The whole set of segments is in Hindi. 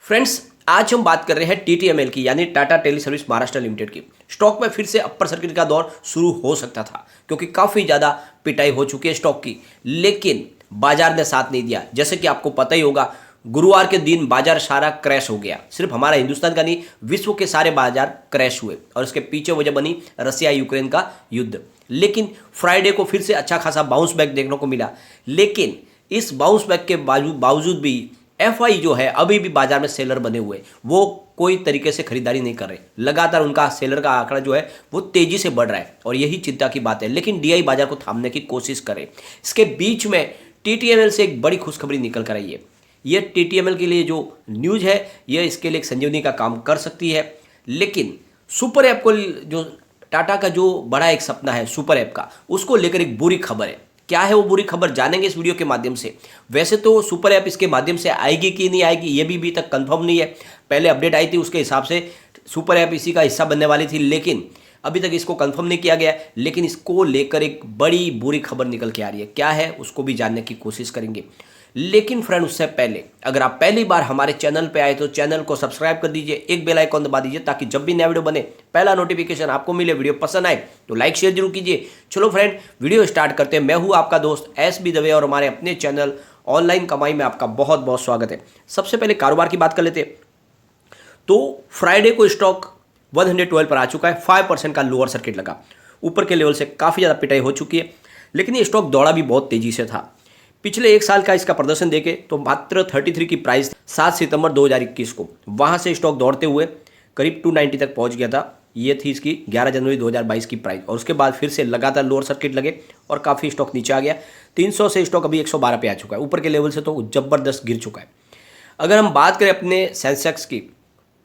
फ्रेंड्स, आज हम बात कर रहे हैं टीटीएमएल की, यानी Tata tele service Maharashtra limited की। स्टॉक में फिर से अपर सर्किट का दौर शुरू हो सकता था क्योंकि काफ़ी ज़्यादा पिटाई हो चुकी है स्टॉक की, लेकिन बाजार ने साथ नहीं दिया। जैसे कि आपको पता ही होगा, गुरुवार के दिन बाजार सारा क्रैश हो गया। सिर्फ हमारा हिंदुस्तान का नहीं, विश्व के सारे बाजार क्रैश हुए और इसके पीछे वजह बनी रसिया यूक्रेन का युद्ध। लेकिन फ्राइडे को फिर से अच्छा खासा बाउंस बैक देखने को मिला, लेकिन इस बाउंस बैक के बावजूद भी एफआई जो है अभी भी बाजार में सेलर बने हुए, वो कोई तरीके से खरीदारी नहीं कर रहे। लगातार उनका सेलर का आंकड़ा जो है वो तेजी से बढ़ रहा है और यही चिंता की बात है। लेकिन डीआई बाजार को थामने की कोशिश करे। इसके बीच में टीटीएमएल से एक बड़ी खुशखबरी निकल कर आई है। ये टीटीएमएल के लिए जो न्यूज है, ये इसके लिए एक संजीवनी का काम कर सकती है। लेकिन सुपर ऐप को, जो टाटा का जो बड़ा एक सपना है सुपर ऐप का, उसको लेकर एक बुरी खबर है। क्या है वो बुरी खबर, जानेंगे इस वीडियो के माध्यम से। वैसे तो सुपर ऐप इसके माध्यम से आएगी कि नहीं आएगी, ये भी अभी तक कंफर्म नहीं है। पहले अपडेट आई थी, उसके हिसाब से सुपर ऐप इसी का हिस्सा बनने वाली थी, लेकिन अभी तक इसको कंफर्म नहीं किया गया। लेकिन इसको लेकर एक बड़ी बुरी खबर निकल के आ रही है। क्या है उसको भी जानने की कोशिश करेंगे। लेकिन फ्रेंड, उससे पहले अगर आप पहली बार हमारे चैनल पे आए तो चैनल को सब्सक्राइब कर दीजिए, एक बेल आइकॉन दबा दीजिए ताकि जब भी नया वीडियो बने पहला नोटिफिकेशन आपको मिले। वीडियो पसंद आए तो लाइक शेयर जरूर कीजिए। चलो फ्रेंड, वीडियो स्टार्ट करते हैं। मैं हूं आपका दोस्त SB दवे और हमारे अपने चैनल ऑनलाइन कमाई में आपका बहुत बहुत स्वागत है। सबसे पहले कारोबार की बात कर लेते हैं। तो फ्राइडे को स्टॉक 112 पर आ चुका है। 5% का लोअर सर्किट लगा। ऊपर के लेवल से काफ़ी ज़्यादा पिटाई हो चुकी है, लेकिन ये स्टॉक दौड़ा भी बहुत तेजी से था। पिछले एक साल का इसका प्रदर्शन देखें तो मात्र 33 की प्राइस 7 सितंबर 2021 को, वहां से स्टॉक दौड़ते हुए करीब 290 तक पहुंच गया था। ये थी इसकी 11 जनवरी 2022 की प्राइस, और उसके बाद फिर से लगातार लोअर सर्किट लगे और काफ़ी स्टॉक नीचे आ गया। 300 से स्टॉक अभी 112 पे आ चुका है। ऊपर के लेवल से तो ज़बरदस्त गिर चुका है। अगर हम बात करें अपने सेंसेक्स की,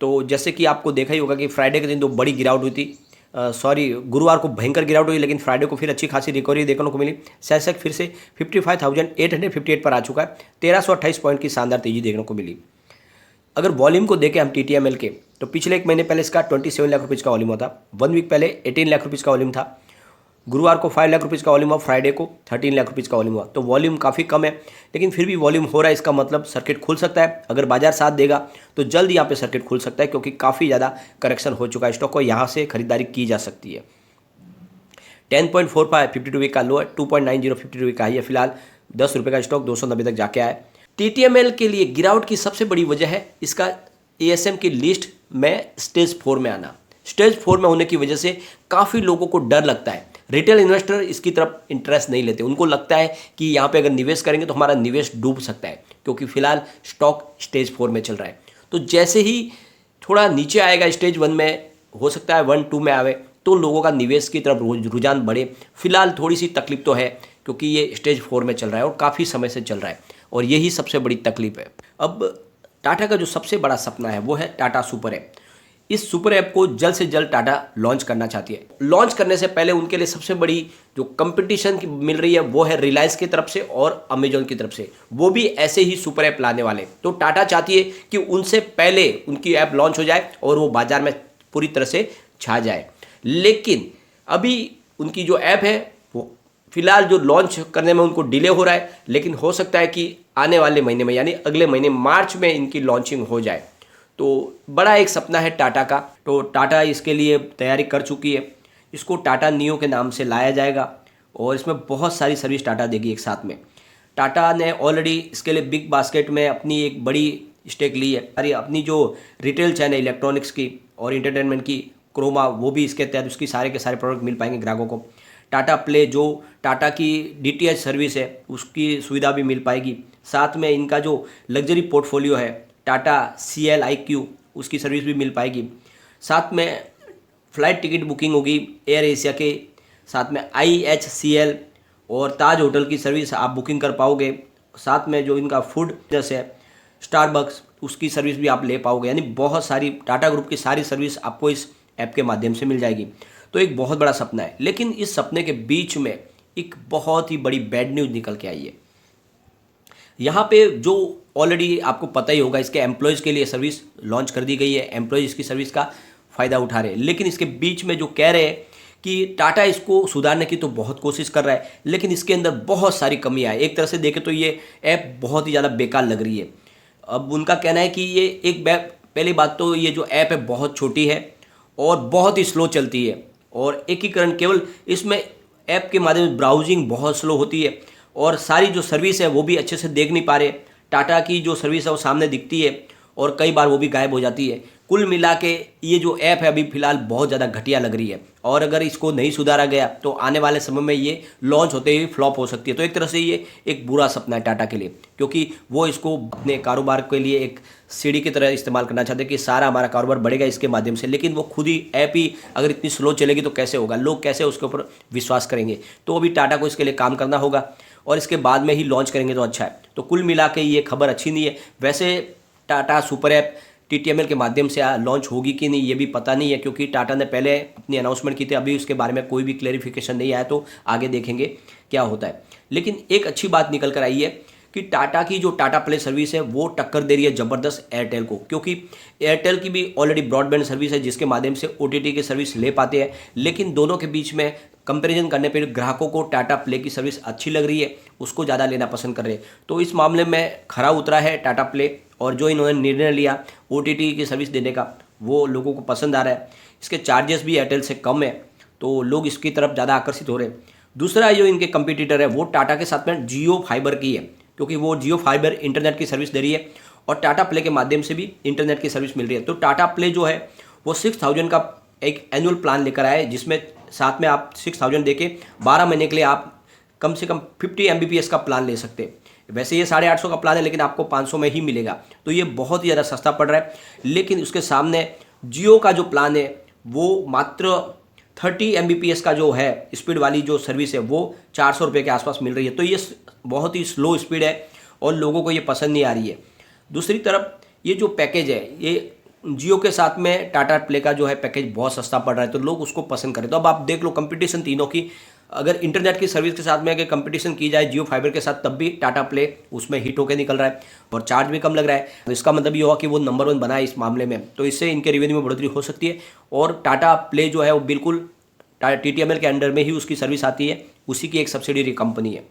तो जैसे कि आपको देखा ही होगा कि फ्राइडे के दिन तो बड़ी गिरावट हुई थी। गुरुवार को भयंकर गिरावट हुई, लेकिन फ्राइडे को फिर अच्छी खासी रिकवरी देखने को मिली। सेंसेक्स फिर से 55,858 पर आ चुका है। 1328 पॉइंट की शानदार तेजी देखने को मिली। अगर वॉल्यूम को देखें हम टीटीएमएल के, तो पिछले एक महीने पहले इसका 27 लाख रुपये का वॉल्यूम हुआ था। 1 वीक पहले 18 लाख रुपये का वॉल्यूम था। गुरुवार को 5 लाख रुपये का वॉल्यूम हुआ, फ्राइडे को 13 लाख रुपये का वॉल्यूम हुआ। तो वॉल्यूम काफ़ी कम है, लेकिन फिर भी वॉल्यूम हो रहा है। इसका मतलब सर्किट खुल सकता है। अगर बाजार साथ देगा तो जल्द यहाँ पे सर्किट खुल सकता है, क्योंकि काफ़ी ज़्यादा करेक्शन हो चुका है। स्टॉक को यहाँ से खरीदारी की जा सकती है। 10.45 52 वीक का लो है, 2.90 52 वीक का हाई है। फिलहाल 10 रुपये का स्टॉक 290 तक जाके आया। टीटीएमएल के लिए गिरावट की सबसे बड़ी वजह है इसका ASM की लिस्ट में स्टेज 4 में आना। स्टेज 4 में होने की वजह से काफ़ी लोगों को डर लगता है। रिटेल इन्वेस्टर इसकी तरफ इंटरेस्ट नहीं लेते। उनको लगता है कि यहाँ पे अगर निवेश करेंगे तो हमारा निवेश डूब सकता है, क्योंकि फिलहाल स्टॉक स्टेज 4 में चल रहा है। तो जैसे ही थोड़ा नीचे आएगा, स्टेज 1 में हो सकता है 1, 2 में आवे, तो लोगों का निवेश की तरफ रुझान बढ़े। फिलहाल थोड़ी सी तकलीफ तो है, क्योंकि ये स्टेज 4 में चल रहा है और काफ़ी समय से चल रहा है, और यही सबसे बड़ी तकलीफ है। अब टाटा का जो सबसे बड़ा सपना है वो है टाटा सुपर ऐप। इस सुपर ऐप को जल्द से जल्द टाटा लॉन्च करना चाहती है। लॉन्च करने से पहले उनके लिए सबसे बड़ी जो कंपटीशन मिल रही है वो है रिलायंस की तरफ से और अमेजॉन की तरफ से। वो भी ऐसे ही सुपर ऐप लाने वाले। तो टाटा चाहती है कि उनसे पहले उनकी ऐप लॉन्च हो जाए और वो बाजार में पूरी तरह से छा जाए। लेकिन अभी उनकी जो ऐप है वो फिलहाल जो लॉन्च करने में उनको डिले हो रहा है, लेकिन हो सकता है कि आने वाले महीने में, यानी अगले महीने मार्च में इनकी लॉन्चिंग हो जाए। तो बड़ा एक सपना है टाटा का। तो टाटा इसके लिए तैयारी कर चुकी है। इसको टाटा नियो के नाम से लाया जाएगा और इसमें बहुत सारी सर्विस टाटा देगी एक साथ में। टाटा ने ऑलरेडी इसके लिए बिग बास्केट में अपनी एक बड़ी स्टेक ली है। अरे अपनी जो रिटेल चैन है इलेक्ट्रॉनिक्स की और इंटरटेनमेंट की, क्रोमा, वो भी इसके तहत उसकी सारे के सारे प्रोडक्ट मिल पाएंगे ग्राहकों को। टाटा प्ले जो टाटा की DTH सर्विस है उसकी सुविधा भी मिल पाएगी। साथ में इनका जो लग्जरी पोर्टफोलियो है टाटा CLIQ, उसकी सर्विस भी मिल पाएगी। साथ में फ़्लाइट टिकट बुकिंग होगी एयर एशिया के, साथ में IHCL और ताज होटल की सर्विस आप बुकिंग कर पाओगे। साथ में जो इनका फूड जैसे स्टारबक्स, उसकी सर्विस भी आप ले पाओगे। यानी बहुत सारी टाटा ग्रुप की सारी सर्विस आपको इस ऐप के माध्यम से मिल जाएगी। तो एक बहुत बड़ा सपना है, लेकिन इस सपने के बीच में एक बहुत ही बड़ी बैड न्यूज़ निकल के आई है। यहाँ पे जो ऑलरेडी आपको पता ही होगा, इसके एम्प्लॉयज़ के लिए सर्विस लॉन्च कर दी गई है। एम्प्लॉयज़ इसकी सर्विस का फ़ायदा उठा रहे हैं, लेकिन इसके बीच में जो कह रहे हैं कि टाटा इसको सुधारने की तो बहुत कोशिश कर रहा है, लेकिन इसके अंदर बहुत सारी कमियाँ है। एक तरह से देखें तो ये ऐप बहुत ही ज़्यादा बेकार लग रही है। अब उनका कहना है कि ये पहली बात तो ये जो ऐप है बहुत छोटी है और बहुत ही स्लो चलती है, और एकीकरण केवल इसमें ऐप के माध्यम से ब्राउजिंग बहुत स्लो होती है और सारी जो सर्विस है वो भी अच्छे से देख नहीं पा रहे। टाटा की जो सर्विस है वो सामने दिखती है और कई बार वो भी गायब हो जाती है। कुल मिला के ये जो ऐप है अभी फ़िलहाल बहुत ज़्यादा घटिया लग रही है, और अगर इसको नहीं सुधारा गया तो आने वाले समय में ये लॉन्च होते ही फ्लॉप हो सकती है। तो एक तरह से ये एक बुरा सपना है टाटा के लिए, क्योंकि वो इसको अपने कारोबार के लिए एक सीढ़ी की तरह इस्तेमाल करना चाहते हैं कि सारा हमारा कारोबार बढ़ेगा इसके माध्यम से, लेकिन वो खुद ही ऐप ही अगर इतनी स्लो चलेगी तो कैसे होगा, लोग कैसे उसके ऊपर विश्वास करेंगे। तो अभी टाटा को इसके लिए काम करना होगा और इसके बाद में ही लॉन्च करेंगे तो अच्छा है। तो कुल मिला के ये खबर अच्छी नहीं है। वैसे टाटा सुपर ऐप टीटीएमएल के माध्यम से लॉन्च होगी कि नहीं ये भी पता नहीं है, क्योंकि टाटा ने पहले अपनी अनाउंसमेंट की थी, अभी उसके बारे में कोई भी क्लेरिफिकेशन नहीं आया, तो आगे देखेंगे क्या होता है। लेकिन एक अच्छी बात निकल कर आई है कि टाटा की जो टाटा प्ले सर्विस है वो टक्कर दे रही है ज़बरदस्त एयरटेल को, क्योंकि एयरटेल की भी ऑलरेडी ब्रॉडबैंड सर्विस है जिसके माध्यम से ओटीटी की सर्विस ले पाते हैं, लेकिन दोनों के बीच में कंपैरिजन करने पर ग्राहकों को टाटा प्ले की सर्विस अच्छी लग रही है, उसको ज़्यादा लेना पसंद कर रहे हैं। तो इस मामले में खरा उतरा है टाटा प्ले, और जो इन्होंने निर्णय लिया ओटीटी की सर्विस देने का वो लोगों को पसंद आ रहा है। इसके चार्जेस भी एयरटेल से कम है, तो लोग इसकी तरफ ज़्यादा आकर्षित हो रहे हैं। दूसरा जो इनके कंपटीटर है वो टाटा के साथ में जियो फाइबर की है, क्योंकि वो जियो फाइबर इंटरनेट की सर्विस दे रही है और टाटा प्ले के माध्यम से भी इंटरनेट की सर्विस मिल रही है। तो टाटा प्ले जो है वो 6000 का एक एनुअल प्लान लेकर आए, जिसमें साथ में आप 6000 दे के 12 महीने के लिए आप कम से कम 50 Mbps का प्लान ले सकते हैं। वैसे ये 850 का प्लान है, लेकिन आपको 500 में ही मिलेगा, तो ये बहुत ही ज़्यादा सस्ता पड़ रहा है। लेकिन उसके सामने जियो का जो प्लान है वो मात्र 30 Mbps का जो है स्पीड वाली जो सर्विस है वो 400 रुपये के आसपास मिल रही है। तो ये बहुत ही स्लो स्पीड है और लोगों को ये पसंद नहीं आ रही है। दूसरी तरफ ये जो पैकेज है ये जियो के साथ में टाटा प्ले का जो है पैकेज बहुत सस्ता पड़ रहा है, तो लोग उसको पसंद करें। तो अब आप देख लो कंपटीशन तीनों की, अगर इंटरनेट की सर्विस के साथ में अगर कंपटीशन की जाए जियो फाइबर के साथ, तब भी टाटा प्ले उसमें हिट होकर निकल रहा है और चार्ज भी कम लग रहा है। तो इसका मतलब ये होगा कि वो नंबर 1 बना है इस मामले में, तो इससे इनके रेवेन्यू में बढ़ोतरी हो सकती है। और टाटा प्ले जो है वो बिल्कुल टीटीएमएल के अंडर में ही उसकी सर्विस आती है, उसी की एक सब्सिडियरी कंपनी है।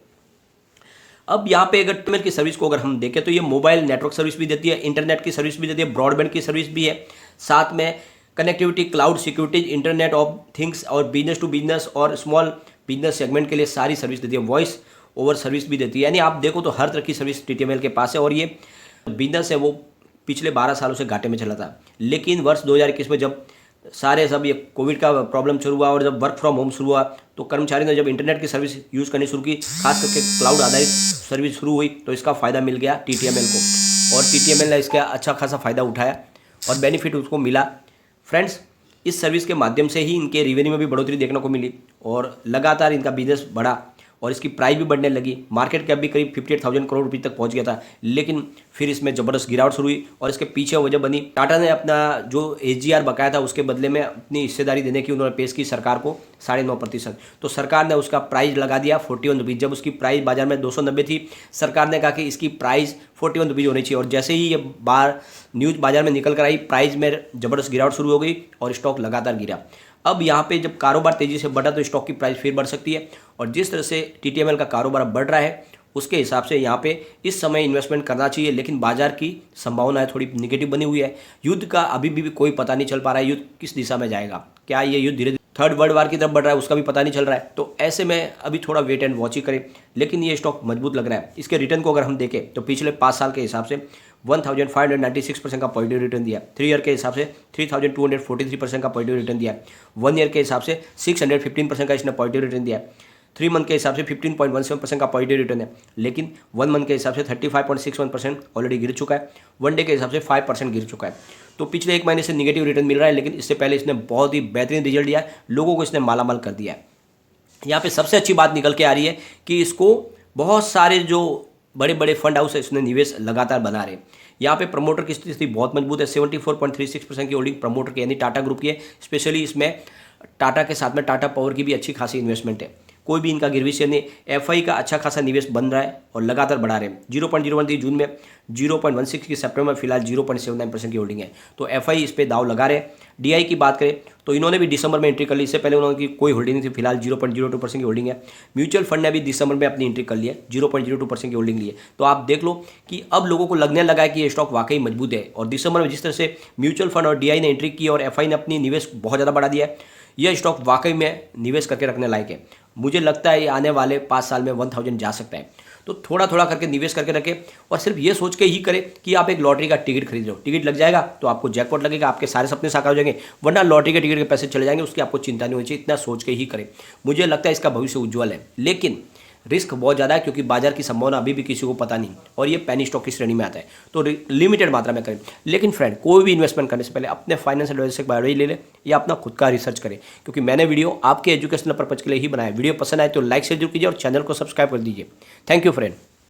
अब यहाँ पे अगर टीटीएमएल की सर्विस को अगर हम देखें तो ये मोबाइल नेटवर्क सर्विस भी देती है, इंटरनेट की सर्विस भी देती है, ब्रॉडबैंड की सर्विस भी है, साथ में connectivity, cloud security, internet of things और बिजनेस टू बिजनेस और स्मॉल बिजनेस सेगमेंट के लिए सारी सर्विस देती है, वॉइस ओवर सर्विस भी देती है। यानी आप देखो तो हर तरह की सर्विस टीटीएमएल के पास है। और ये बिजनेस है वो पिछले 12 सालों से घाटे में चला था, लेकिन वर्ष 2021 में जब सब ये कोविड का प्रॉब्लम शुरू हुआ और जब वर्क फ्रॉम होम शुरू हुआ, तो कर्मचारी ने जब इंटरनेट की सर्विस यूज़ करनी शुरू की, खास करके क्लाउड आधारित सर्विस शुरू हुई, तो इसका फ़ायदा मिल गया टीटीएमएल को, और टीटीएमएल ने इसका अच्छा खासा फ़ायदा उठाया और बेनिफिट उसको मिला। फ्रेंड्स, इस सर्विस के माध्यम से ही इनके रेवेन्यू में भी बढ़ोतरी देखने को मिली और लगातार इनका बिजनेस बढ़ा और इसकी प्राइस भी बढ़ने लगी। मार्केट कैप भी करीब 58,000 करोड़ रुपये तक पहुंच गया था, लेकिन फिर इसमें ज़बरदस्त गिरावट शुरू हुई और इसके पीछे वजह बनी टाटा ने अपना जो एजीआर बकाया था उसके बदले में अपनी हिस्सेदारी देने की उन्होंने पेश की सरकार को 9.5%। तो सरकार ने उसका प्राइस लगा दिया 41 रुपीज़। जब उसकी प्राइस बाजार में 290 थी, सरकार ने कहा कि इसकी प्राइस 41 रुपीज़ होनी चाहिए, और जैसे ही ये न्यूज़ बाजार में निकल कर आई, प्राइस में ज़बरदस्त गिरावट शुरू हो गई और स्टॉक लगातार गिरा। अब यहाँ पे जब कारोबार तेज़ी से बढ़ा तो स्टॉक की प्राइस फिर बढ़ सकती है, और जिस तरह से टीटीएमएल का कारोबार बढ़ रहा है उसके हिसाब से यहाँ पे इस समय इन्वेस्टमेंट करना चाहिए। लेकिन बाजार की संभावनाएं थोड़ी निगेटिव बनी हुई है। युद्ध का अभी भी कोई पता नहीं चल पा रहा है, युद्ध किस दिशा में जाएगा, क्या ये युद्ध धीरे धीरे थर्ड वर्ल्ड वार की तरफ बढ़ रहा है उसका भी पता नहीं चल रहा है। तो ऐसे में अभी थोड़ा वेट एंड वॉच ही करें, लेकिन ये स्टॉक मजबूत लग रहा है। इसके रिटर्न को अगर हम देखें तो पिछले 5 साल के हिसाब से 1596% का पॉजिटिव रिटर्न दिया है, 3 ईयर के हिसाब से 3243% का पॉजिटिव रिटर्न दिया है, 1 ईयर के हिसाब से 615% का इसने पॉजिटिव रिटर्न दिया है, 3 मंथ के हिसाब से 15.17% का पॉजिटिव रिटर्न है, लेकिन 1 मंथ के हिसाब से 35.61% ऑलरेडी गिर चुका है, 1 डे के हिसाब से 5% गिर चुका है। तो पिछले 1 महीने से निगेटिव रिटर्न मिल रहा है, लेकिन इससे पहले इसने बहुत ही बेहतरीन रिजल्ट दिया है, लोगों को इसने मालामाल कर दिया है। यहाँ पे सबसे अच्छी बात निकल के आ रही है कि इसको बहुत सारे जो बड़े बड़े फंड हाउस है इसने निवेश लगातार बना रहे हैं। यहाँ पे प्रमोटर की स्थिति बहुत मजबूत है, 74.36% की होल्डिंग प्रमोटर की यानी टाटा ग्रुप की है। स्पेशली इसमें टाटा के साथ में टाटा पावर की भी अच्छी खासी इन्वेस्टमेंट है। कोई भी इनका गिरवी शेयर नहीं। एफआई का अच्छा खासा निवेश बन रहा है और लगातार बढ़ा रहे हैं। 0.01 थी जून में, 0.16 की सितंबर में, फिलहाल 0.79% की होल्डिंग है। तो एफआई इस पे दाव लगा रहे हैं। डीआई की बात करें तो इन्होंने भी दिसंबर में एंट्री कर ली। इससे पहले उन्होंने कोई होल्डिंग नहीं थी, फिलहाल 0.02% की होल्डिंग है। म्यूचुअल फंड ने भी दिसंबर में अपनी एंट्री कर ली है, 0.02% की होल्डिंग ली है। तो आप देख लो कि अब लोगों को लगने लगा है कि ये स्टॉक वाकई मजबूत है। और दिसंबर में जिस तरह से म्यूचुअल फंड और डीआई ने एंट्री की और एफआई ने अपनी निवेश बहुत ज़्यादा बढ़ा दिया है, यह स्टॉक वाकई में निवेश करके रखने लायक है। मुझे लगता है ये आने वाले 5 साल में 1000 जा सकता है। तो थोड़ा थोड़ा करके निवेश करके रखें और सिर्फ ये सोच के ही करें कि आप एक लॉटरी का टिकट खरीद लो, टिकट लग जाएगा तो आपको जैकपॉट लगेगा, आपके सारे सपने साकार हो जाएंगे, वरना लॉटरी के टिकट के पैसे चले जाएंगे, उसकी आपको चिंता नहीं होनी चाहिए। इतना सोच के ही करें। मुझे लगता है इसका भविष्य उज्ज्वल है, लेकिन रिस्क बहुत ज़्यादा है क्योंकि बाजार की संभावना अभी भी किसी को पता नहीं और ये पेनी स्टॉक की श्रेणी में आता है। तो लिमिटेड मात्रा में करें। लेकिन फ्रेंड, कोई भी इन्वेस्टमेंट करने से पहले अपने फाइनेंस एडवाइजर से बायोडाटा ले ले या अपना खुद का रिसर्च करें, क्योंकि मैंने वीडियो आपके एजुकेशनल पर्पज के लिए ही बनाया। वीडियो पसंद आए तो लाइक शेयर जरूर कीजिए और चैनल को सब्सक्राइब कर दीजिए। Thank you friend.